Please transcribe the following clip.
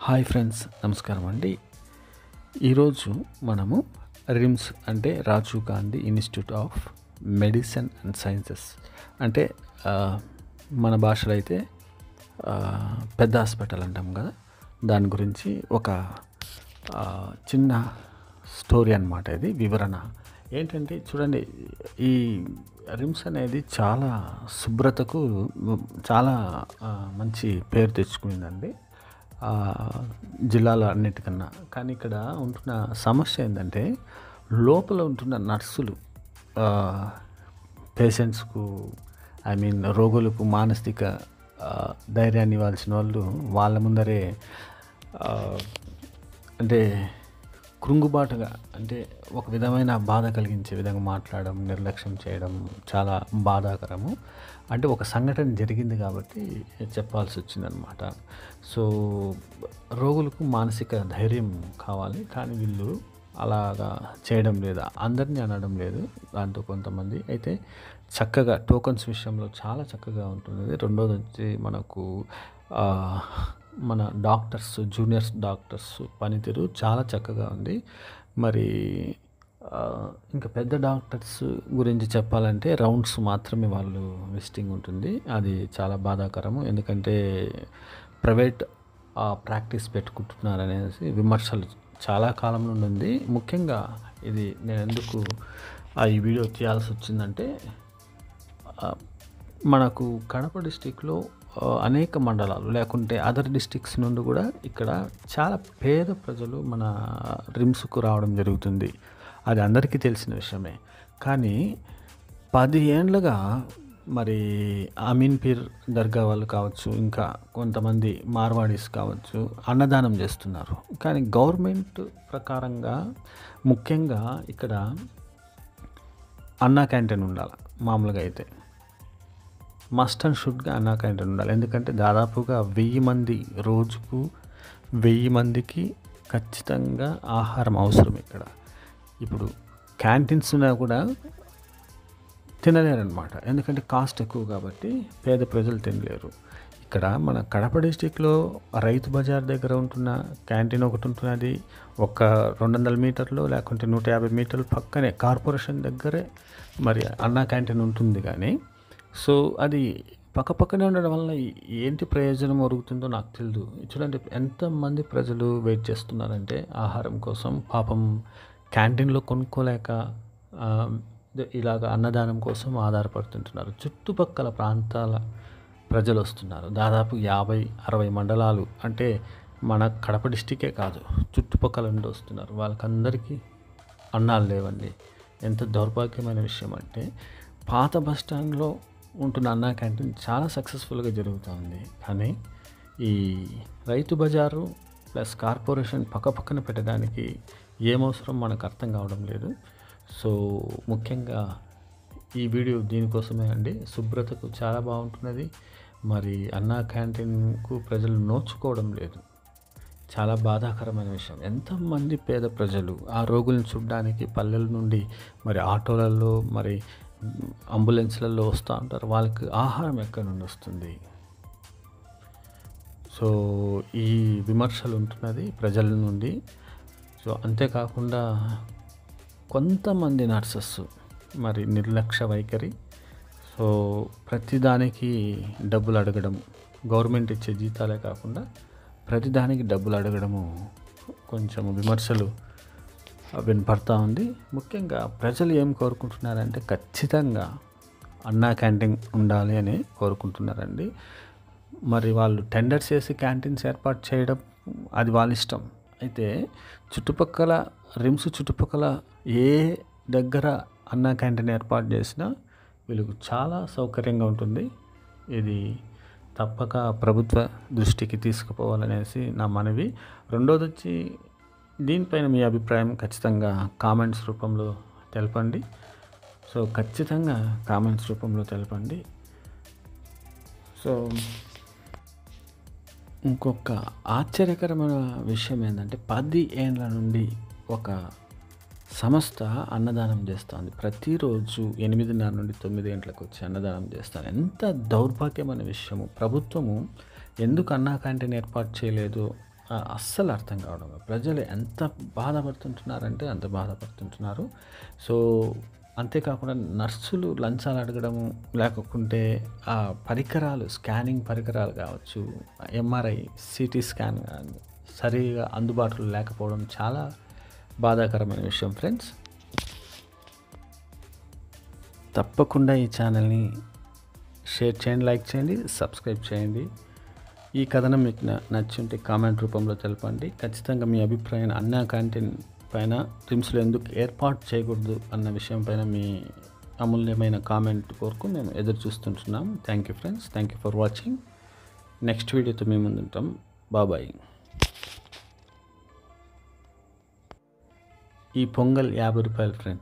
Hi friends, నమస్కారం అండి. ఈరోజు మనము రిమ్స్ అంటే Rajiv Gandhi Institute of Medicine and Sciences అంటే మన భాషలో అయితే పెద్ద హాస్పిటల్ అంటాం కదా, దాని గురించి ఒక చిన్న స్టోరీ అన్నమాట. ఇది వివరణ ఏంటంటే చూడండి, ఈ రిమ్స్ అనేది చాలా శుభ్రతకు చాలా మంచి పేరు తెచ్చుకునిందండి జిల్లాలో అన్నిటికన్నా. కానీ ఇక్కడ ఉంటున్న సమస్య ఏంటంటే, లోపల ఉంటున్న నర్సులు పేషెంట్స్కు రోగులకు మానసిక ధైర్యాన్ని ఇవ్వాల్సిన వాళ్ళు వాళ్ళ ముందరే అంటే కృంగుబాటుగా, అంటే ఒక విధమైన బాధ కలిగించే విధంగా మాట్లాడడం, నిర్లక్ష్యం చేయడం చాలా బాధాకరము. అంటే ఒక సంఘటన జరిగింది కాబట్టి చెప్పాల్సి వచ్చిందనమాట. సో రోగులకు మానసిక ధైర్యం కావాలి, కానీ వీళ్ళు అలాగా చేయడం లేదు, అందరినీ అనడం లేదు. దాంతో కొంతమంది అయితే చక్కగా టోకన్స్ విషయంలో చాలా చక్కగా ఉంటుంది. రెండోది వచ్చి మనకు మన డాక్టర్స్, జూనియర్స్ డాక్టర్స్ పనితీరు చాలా చక్కగా ఉంది. మరి ఇంకా పెద్ద డాక్టర్స్ గురించి చెప్పాలంటే రౌండ్స్ మాత్రమే వాళ్ళు విజిటింగ్ ఉంటుంది. అది చాలా బాధాకరము. ఎందుకంటే ప్రైవేట్ ప్రాక్టీస్ పెట్టుకుంటున్నారనేసి విమర్శలు చాలా కాలం నుండి ఉంది. ముఖ్యంగా ఇది నేను ఎందుకు ఈ వీడియో చేయాల్సి వచ్చిందంటే, మనకు కడప డిస్టిక్లో అనేక మండలాలు లేకుంటే అదర్ డిస్ట్రిక్ట్స్ నుండి కూడా ఇక్కడ చాలా పేద ప్రజలు మన రిమ్స్కు రావడం జరుగుతుంది. అది అందరికీ తెలిసిన విషయమే. కానీ 10 ఏండ్లుగా మరి అమీన్ పీర్ దర్గా వాళ్ళు కావచ్చు, ఇంకా కొంతమంది మార్వాడీస్ కావచ్చు, అన్నదానం చేస్తున్నారు. కానీ గవర్నమెంట్ ప్రకారంగా ముఖ్యంగా ఇక్కడ అన్నా క్యాంటీన్ ఉండాలి. మామూలుగా అయితే మస్ట్ అండ్ షుడ్గా అన్నా క్యాంటీన్ ఉండాలి. ఎందుకంటే దాదాపుగా 1000 మంది, రోజుకు 1000 మందికి ఖచ్చితంగా ఆహారం అవసరం ఇక్కడ. ఇప్పుడు క్యాంటీన్స్ ఉన్నా కూడా తినలేరనమాట, ఎందుకంటే కాస్ట్ ఎక్కువ కాబట్టి పేద ప్రజలు తినలేరు. ఇక్కడ మన కడప డిస్టిక్లో రైతు బజార్ దగ్గర ఉంటున్న క్యాంటీన్ ఒకటి ఉంటున్నది. ఒక 200 మీటర్లు లేకుంటే 150 మీటర్లు పక్కనే కార్పొరేషన్ దగ్గరే మరి అన్నా క్యాంటీన్ ఉంటుంది. కానీ సో అది పక్కపక్కనే ఉండడం వల్ల ఏంటి ప్రయోజనం ఒరుగుతుందో నాకు తెలియదు. చూడండి ఎంతమంది ప్రజలు వెయిట్ చేస్తున్నారంటే ఆహారం కోసం. పాపం క్యాంటీన్లో కొనుక్కోలేక ఇలాగ అన్నదానం కోసం ఆధారపడుతుంటున్నారు. చుట్టుపక్కల ప్రాంతాల ప్రజలు వస్తున్నారు. దాదాపు 50-60 మండలాలు, అంటే మన కడప డిస్టికే కాదు, చుట్టుపక్కల నుండి వస్తున్నారు. వాళ్ళకందరికీ అన్నాలు లేవండి. ఎంత దౌర్భాగ్యమైన విషయం అంటే, పాత బస్టాండ్లో ఉంటున్న అన్నా క్యాంటీన్ చాలా సక్సెస్ఫుల్గా జరుగుతుంది. కానీ ఈ రైతు బజారు ప్లస్ కార్పొరేషన్ పక్కపక్కన పెట్టడానికి ఏమవసరం మనకు అర్థం కావడం లేదు. సో ముఖ్యంగా ఈ వీడియో దీనికోసమే అండి. శుభ్రతకు చాలా బాగుంటున్నది. మరి అన్నా క్యాంటీన్కు ప్రజలు నోచుకోవడం లేదు. చాలా బాధాకరమైన విషయం. ఎంతమంది పేద ప్రజలు ఆ రోగులను చూడడానికి పల్లెల నుండి మరి ఆటోలలో, మరి అంబులెన్స్లలో వస్తూ ఉంటారు. వాళ్ళకి ఆహారం ఎక్కడి నుండి వస్తుంది? సో ఈ విమర్శలు ఉంటున్నది ప్రజల నుండి. సో అంతేకాకుండా కొంతమంది నర్సెస్ మరి నిర్లక్ష్య వైఖరి. సో ప్రతిదానికి డబ్బులు అడగడం, గవర్నమెంట్ ఇచ్చే జీతాలే కాకుండా ప్రతిదానికి డబ్బులు అడగడము కొంచెం విమర్శలు వినపడతా ఉంది. ముఖ్యంగా ప్రజలు ఏం కోరుకుంటున్నారంటే, ఖచ్చితంగా అన్నా క్యాంటీన్ ఉండాలి అని కోరుకుంటున్నారండి. మరి వాళ్ళు టెండర్స్ చేసి క్యాంటీన్స్ ఏర్పాటు చేయడం అది వాళ్ళ ఇష్టం. అయితే చుట్టుపక్కల రిమ్స్ చుట్టుపక్కల ఏ దగ్గర అన్నా క్యాంటీన్ ఏర్పాటు చేసినా వీళ్ళకు చాలా సౌకర్యంగా ఉంటుంది. ఇది తప్పక ప్రభుత్వ దృష్టికి తీసుకుపోవాలనేసి నా మనవి. రెండోది వచ్చి, దీనిపైన మీ అభిప్రాయం ఖచ్చితంగా కామెంట్స్ రూపంలో తెలపండి. సో ఖచ్చితంగా కామెంట్స్ రూపంలో తెలపండి. సో ఇంకొక ఆశ్చర్యకరమైన విషయం ఏంటంటే, 10 ఏండ్ల నుండి ఒక సంస్థ అన్నదానం చేస్తుంది. ప్రతిరోజు 8:30 నుండి 9 గంటలకు వచ్చి అన్నదానం చేస్తారు. ఎంత దౌర్భాగ్యమైన విషయము. ప్రభుత్వము ఎందుకు అన్నా క్యాంటీన్ ఏర్పాటు చేయలేదు అస్సలు అర్థం కావడం లేదు. ప్రజలు ఎంత బాధపడుతుంటున్నారంటే అంత బాధపడుతుంటున్నారు. సో, అంతేకాకుండా నర్సులు లంచాలు అడగడము, లేకుంటే ఆ పరికరాలు స్కానింగ్ పరికరాలు కావచ్చు, ఎంఆర్ఐ, సిటీ స్కాన్ గాని సరిగ్గా అందుబాటులో లేకపోవడం చాలా బాధాకరమైన విషయం ఫ్రెండ్స్. తప్పకుండా ఈ ఛానల్‌ని షేర్ చేయండి, లైక్ చేయండి, సబ్స్క్రైబ్ చేయండి. ఈ కథనం మీకు నచ్చుంటే కామెంట్ రూపంలో తెలపండి. ఖచ్చితంగా మీ అభిప్రాయాన్ని అన్నా క్యాంటీన్ పైన రిమ్స్‌లో ఎందుకు ఏర్పాటు చేయకూడదు అన్న విషయం పైన మీ అమూల్యమైన కామెంట్ కొరకు మేము ఎదురు చూస్తుంటున్నాం. Thank you friends. Thank you for watching. Next వీడియోతో మీ ముందుంటాం. బాయ్. ఈ పొంగల్ రూ. 50 ఫ్రెండ్స్.